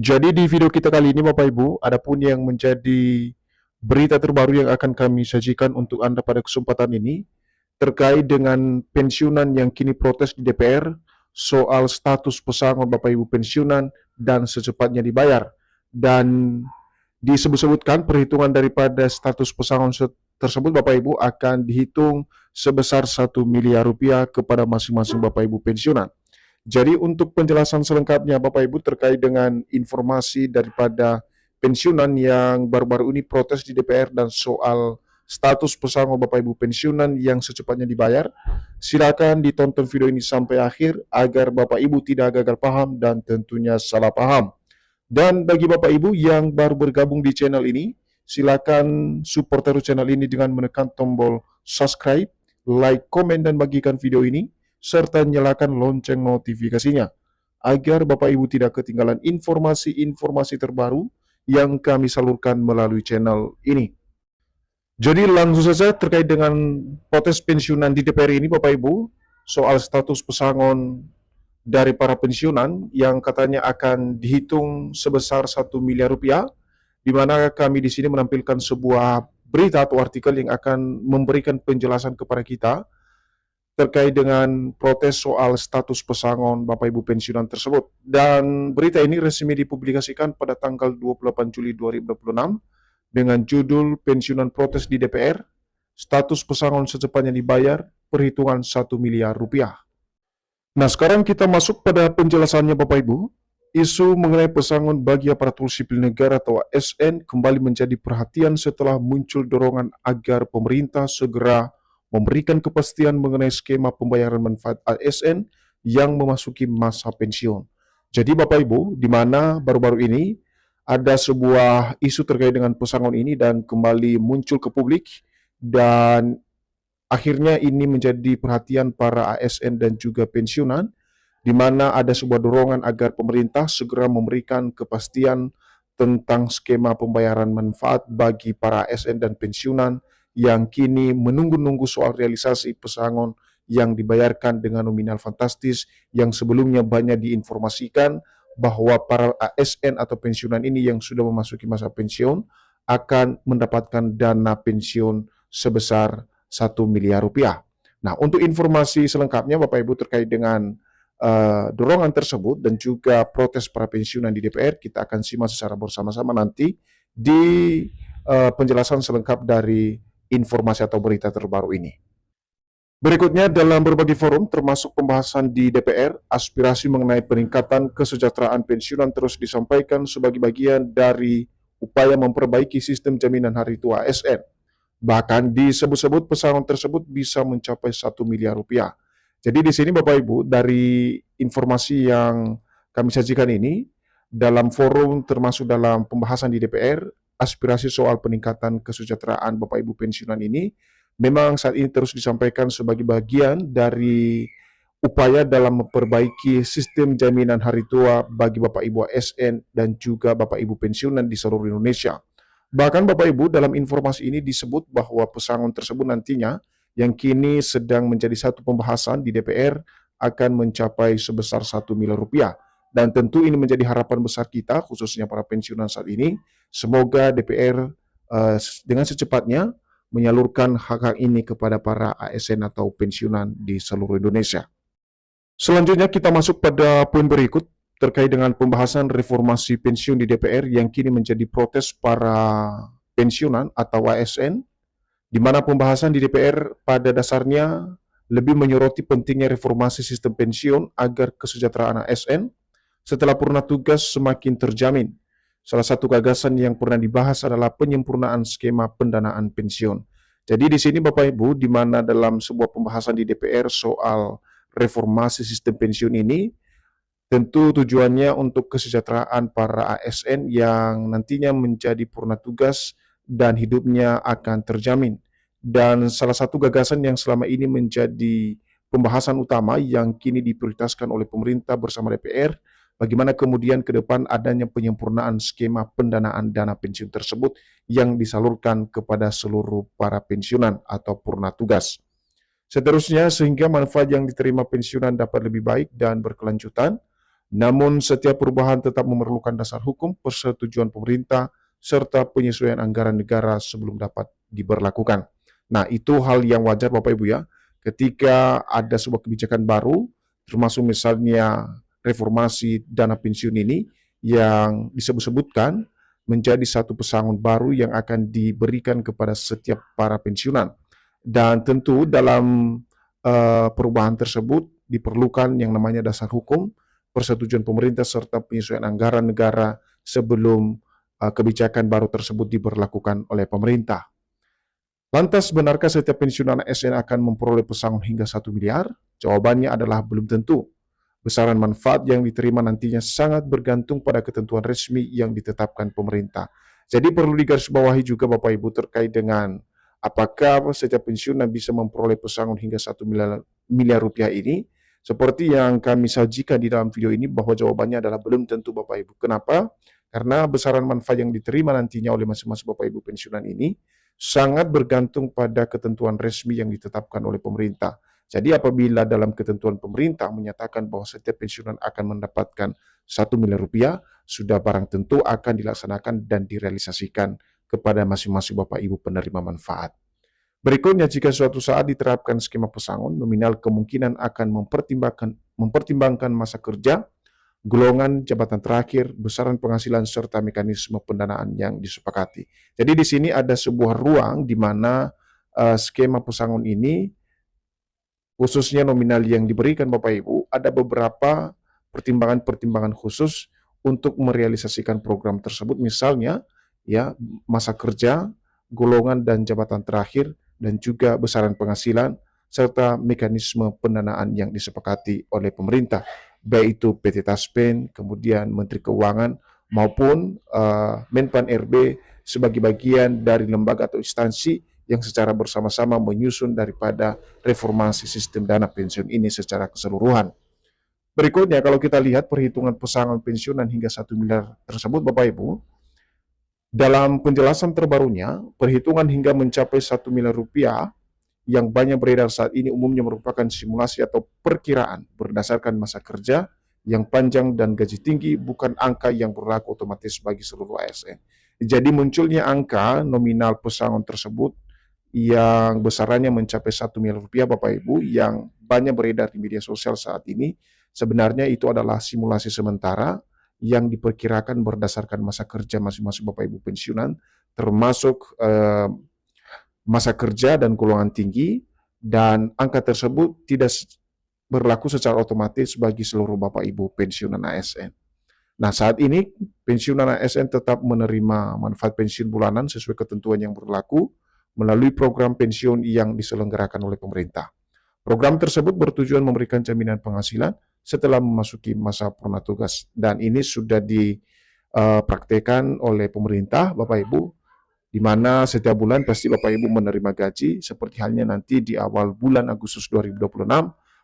Jadi di video kita kali ini Bapak Ibu, adapun yang menjadi berita terbaru yang akan kami sajikan untuk Anda pada kesempatan ini terkait dengan pensiunan yang kini protes di DPR soal status pesangon Bapak Ibu pensiunan dan secepatnya dibayar. Dan disebut-sebutkan perhitungan daripada status pesangon tersebut Bapak Ibu akan dihitung sebesar 1 miliar rupiah kepada masing-masing Bapak Ibu pensiunan. Jadi untuk penjelasan selengkapnya Bapak Ibu terkait dengan informasi daripada pensiunan yang baru-baru ini protes di DPR dan soal status pesangon Bapak Ibu pensiunan yang secepatnya dibayar, silakan ditonton video ini sampai akhir agar Bapak Ibu tidak gagal paham dan tentunya salah paham. Dan bagi Bapak Ibu yang baru bergabung di channel ini, silakan support terus channel ini dengan menekan tombol subscribe, like, komen, dan bagikan video ini serta nyalakan lonceng notifikasinya, agar Bapak Ibu tidak ketinggalan informasi-informasi terbaru yang kami salurkan melalui channel ini. Jadi langsung saja terkait dengan protes pensiunan di DPR ini Bapak Ibu, soal status pesangon dari para pensiunan yang katanya akan dihitung sebesar 1 miliar rupiah, di mana kami di sini menampilkan sebuah berita atau artikel yang akan memberikan penjelasan kepada kita terkait dengan protes soal status pesangon Bapak Ibu pensiunan tersebut. Dan berita ini resmi dipublikasikan pada tanggal 28 Juli 2026 dengan judul Pensiunan Protes di DPR, Status Pesangon Secepatnya Dibayar, Perhitungan 1 miliar rupiah. Nah, sekarang kita masuk pada penjelasannya Bapak Ibu. Isu mengenai pesangon bagi aparatur sipil negara atau ASN kembali menjadi perhatian setelah muncul dorongan agar pemerintah segera memberikan kepastian mengenai skema pembayaran manfaat ASN yang memasuki masa pensiun. Jadi Bapak Ibu, di mana baru-baru ini ada sebuah isu terkait dengan pesangon ini dan kembali muncul ke publik, dan akhirnya ini menjadi perhatian para ASN dan juga pensiunan, di mana ada sebuah dorongan agar pemerintah segera memberikan kepastian tentang skema pembayaran manfaat bagi para ASN dan pensiunan yang kini menunggu-nunggu soal realisasi pesangon yang dibayarkan dengan nominal fantastis yang sebelumnya banyak diinformasikan bahwa para ASN atau pensiunan ini yang sudah memasuki masa pensiun akan mendapatkan dana pensiun sebesar 1 miliar rupiah. Nah, untuk informasi selengkapnya Bapak Ibu terkait dengan dorongan tersebut dan juga protes para pensiunan di DPR, kita akan simak secara bersama-sama nanti di penjelasan selengkap dari informasi atau berita terbaru ini. Berikutnya, dalam berbagai forum termasuk pembahasan di DPR, aspirasi mengenai peningkatan kesejahteraan pensiunan terus disampaikan sebagai bagian dari upaya memperbaiki sistem jaminan hari tua ASN. Bahkan disebut-sebut pesangon tersebut bisa mencapai 1 miliar rupiah. Jadi di sini Bapak Ibu, dari informasi yang kami sajikan ini, dalam forum termasuk dalam pembahasan di DPR, aspirasi soal peningkatan kesejahteraan Bapak Ibu pensiunan ini memang saat ini terus disampaikan sebagai bagian dari upaya dalam memperbaiki sistem jaminan hari tua bagi Bapak Ibu ASN dan juga Bapak Ibu pensiunan di seluruh Indonesia. Bahkan Bapak Ibu, dalam informasi ini disebut bahwa pesangon tersebut nantinya yang kini sedang menjadi satu pembahasan di DPR akan mencapai sebesar 1 miliar rupiah. Dan tentu ini menjadi harapan besar kita, khususnya para pensiunan saat ini. Semoga DPR dengan secepatnya menyalurkan hak-hak ini kepada para ASN atau pensiunan di seluruh Indonesia. Selanjutnya kita masuk pada poin berikut terkait dengan pembahasan reformasi pensiun di DPR yang kini menjadi protes para pensiunan atau ASN, di mana pembahasan di DPR pada dasarnya lebih menyoroti pentingnya reformasi sistem pensiun agar kesejahteraan ASN setelah purna tugas semakin terjamin. Salah satu gagasan yang pernah dibahas adalah penyempurnaan skema pendanaan pensiun. Jadi di sini Bapak Ibu, di mana dalam sebuah pembahasan di DPR soal reformasi sistem pensiun ini, tentu tujuannya untuk kesejahteraan para ASN yang nantinya menjadi purna tugas dan hidupnya akan terjamin. Dan salah satu gagasan yang selama ini menjadi pembahasan utama yang kini diprioritaskan oleh pemerintah bersama DPR, bagaimana kemudian ke depan adanya penyempurnaan skema pendanaan dana pensiun tersebut yang disalurkan kepada seluruh para pensiunan atau purna tugas. Seterusnya, sehingga manfaat yang diterima pensiunan dapat lebih baik dan berkelanjutan, Namun setiap perubahan tetap memerlukan dasar hukum, persetujuan pemerintah, serta penyesuaian anggaran negara sebelum dapat diberlakukan. Nah, itu hal yang wajar Bapak Ibu ya. Ketika ada sebuah kebijakan baru, termasuk misalnya reformasi dana pensiun ini yang disebut-sebutkan menjadi satu pesangon baru yang akan diberikan kepada setiap para pensiunan. Dan tentu dalam perubahan tersebut diperlukan yang namanya dasar hukum, persetujuan pemerintah, serta penyesuaian anggaran negara sebelum kebijakan baru tersebut diberlakukan oleh pemerintah. Lantas, benarkah setiap pensiunan ASN akan memperoleh pesangon hingga 1 miliar? Jawabannya adalah belum tentu. Besaran manfaat yang diterima nantinya sangat bergantung pada ketentuan resmi yang ditetapkan pemerintah. Jadi perlu digarisbawahi juga Bapak Ibu terkait dengan apakah setiap pensiunan bisa memperoleh pesangon hingga 1 miliar rupiah ini. Seperti yang kami sajikan di dalam video ini bahwa jawabannya adalah belum tentu Bapak Ibu. Kenapa? Karena besaran manfaat yang diterima nantinya oleh masing-masing Bapak Ibu pensiunan ini sangat bergantung pada ketentuan resmi yang ditetapkan oleh pemerintah. Jadi apabila dalam ketentuan pemerintah menyatakan bahwa setiap pensiunan akan mendapatkan 1 miliar rupiah, sudah barang tentu akan dilaksanakan dan direalisasikan kepada masing-masing Bapak Ibu penerima manfaat. Berikutnya, jika suatu saat diterapkan skema pesangon, nominal kemungkinan akan mempertimbangkan masa kerja, golongan jabatan terakhir, besaran penghasilan, serta mekanisme pendanaan yang disepakati. Jadi di sini ada sebuah ruang di mana skema pesangon ini khususnya nominal yang diberikan Bapak Ibu, ada beberapa pertimbangan-pertimbangan khusus untuk merealisasikan program tersebut, misalnya ya masa kerja, golongan dan jabatan terakhir, dan juga besaran penghasilan, serta mekanisme pendanaan yang disepakati oleh pemerintah, baik itu PT Taspen, kemudian Menteri Keuangan, maupun Menpan RB sebagai bagian dari lembaga atau instansi yang secara bersama-sama menyusun daripada reformasi sistem dana pensiun ini secara keseluruhan. Berikutnya, kalau kita lihat perhitungan pesangon pensiunan hingga 1 miliar tersebut, Bapak Ibu, dalam penjelasan terbarunya, perhitungan hingga mencapai 1 miliar rupiah yang banyak beredar saat ini umumnya merupakan simulasi atau perkiraan berdasarkan masa kerja yang panjang dan gaji tinggi, bukan angka yang berlaku otomatis bagi seluruh ASN. Jadi munculnya angka nominal pesangon tersebut yang besarannya mencapai 1 miliar rupiah Bapak Ibu yang banyak beredar di media sosial saat ini, sebenarnya itu adalah simulasi sementara yang diperkirakan berdasarkan masa kerja masing-masing Bapak Ibu pensiunan, termasuk masa kerja dan golongan tinggi, dan angka tersebut tidak berlaku secara otomatis bagi seluruh Bapak Ibu pensiunan ASN. Nah, saat ini pensiunan ASN tetap menerima manfaat pensiun bulanan sesuai ketentuan yang berlaku melalui program pensiun yang diselenggarakan oleh pemerintah. Program tersebut bertujuan memberikan jaminan penghasilan setelah memasuki masa purna tugas, dan ini sudah dipraktekkan oleh pemerintah, Bapak Ibu, di mana setiap bulan pasti Bapak Ibu menerima gaji, seperti halnya nanti di awal bulan Agustus 2026,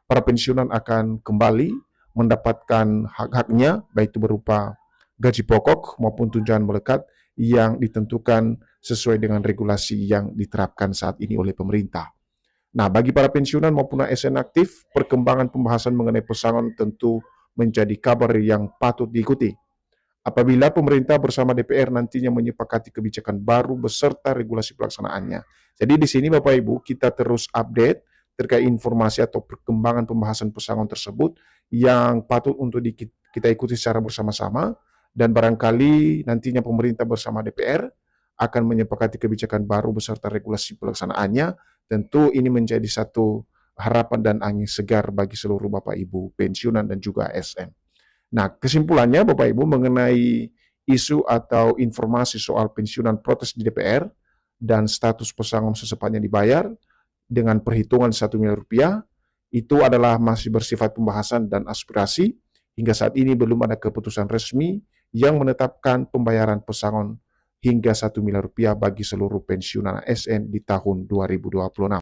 para pensiunan akan kembali mendapatkan hak-haknya, baik itu berupa gaji pokok maupun tunjangan melekat yang ditentukan sesuai dengan regulasi yang diterapkan saat ini oleh pemerintah. Nah, bagi para pensiunan maupun ASN aktif, perkembangan pembahasan mengenai pesangon tentu menjadi kabar yang patut diikuti. Apabila pemerintah bersama DPR nantinya menyepakati kebijakan baru beserta regulasi pelaksanaannya. Jadi di sini Bapak Ibu kita terus update terkait informasi atau perkembangan pembahasan pesangon tersebut yang patut untuk kita ikuti secara bersama-sama, dan barangkali nantinya pemerintah bersama DPR akan menyepakati kebijakan baru beserta regulasi pelaksanaannya. Tentu ini menjadi satu harapan dan angin segar bagi seluruh Bapak Ibu pensiunan dan juga ASN. Nah, kesimpulannya Bapak Ibu mengenai isu atau informasi soal pensiunan protes di DPR dan status pesangon secepatnya dibayar dengan perhitungan 1 miliar rupiah, itu adalah masih bersifat pembahasan dan aspirasi. Hingga saat ini belum ada keputusan resmi yang menetapkan pembayaran pesangon hingga 1 miliar rupiah bagi seluruh pensiunan ASN di tahun 2026.